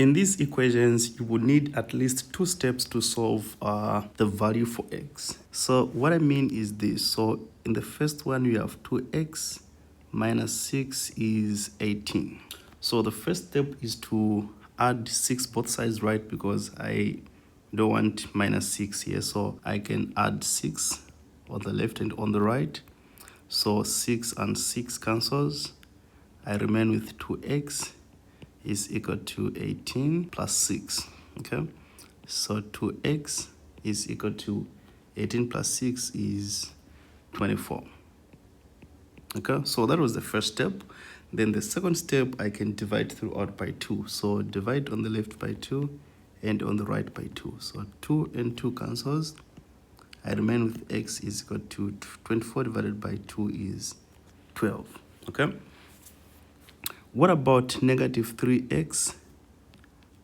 In these equations, you would need at least 2 steps to solve the value for x. So what I mean is this. So in the first one, we have 2x minus 6 is 18. So the first step is to add 6 both sides, right? Because I don't want minus 6 here. So I can add 6 on the left and on the right. So 6 and 6 cancels. I remain with 2x is equal to 18 plus 6. Okay, so 2x is equal to 18 plus 6 is 24. Okay, so that was the first step. Then the second step, I can divide throughout by 2. So divide on the left by 2 and on the right by 2. So 2 and 2 cancels. I remain with x is equal to 24 divided by 2 is 12. Okay, what about negative 3x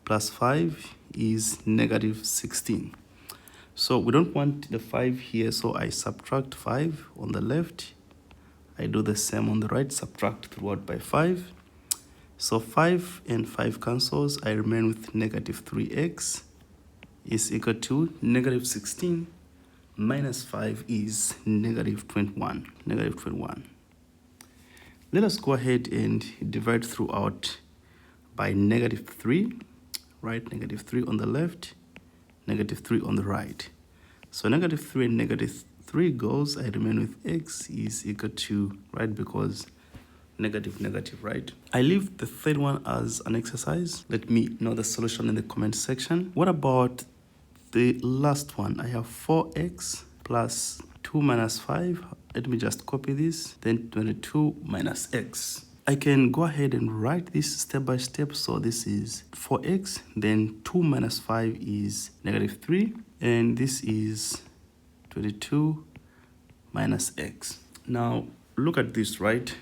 plus 5 is negative 16. So we don't want the 5 here, so I subtract 5 on the left. I do the same on the right, subtract throughout by 5. So 5 and 5 cancels. I remain with negative 3x is equal to negative 16 minus 5 is negative 21. Negative 21. Let us go ahead and divide throughout by negative 3. Right, negative 3 on the left, negative 3 on the right. So negative 3 and negative 3 goes. I remain with x is equal to, right, because negative, negative, right? I leave the third one as an exercise. Let me know the solution in the comment section. What about the last one? I have 4x plus 2 minus 5. Let me just copy this. Then 22 minus x. I can go ahead and write this step by step. So this is 4x, then 2 minus 5 is negative 3, and this is 22 minus x. Now, look at this, right?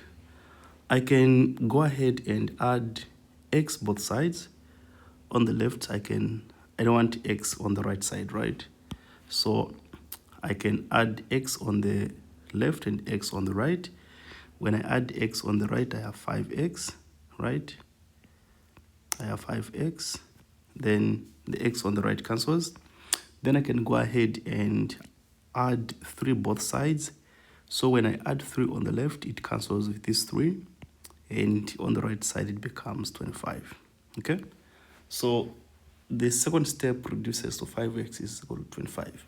I can go ahead and add x both sides. On the left, I don't want x on the right side, right? So I can add x on the left and x on the right. When I add x on the right, I have 5x, right? I have 5x. Then the x on the right cancels. Then I can go ahead and add 3 both sides. So when I add 3 on the left, it cancels with this 3. And on the right side, it becomes 25. Okay? So the second step reduces to 5x is equal to 25.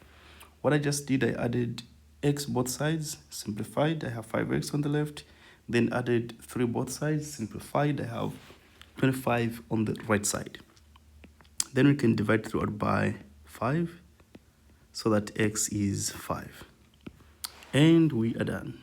What I just did, I added x both sides, simplified. I have 5x on the left, then added 3 both sides, simplified. I have 25 on the right side. Then we can divide throughout by 5 so that x is 5. And we are done.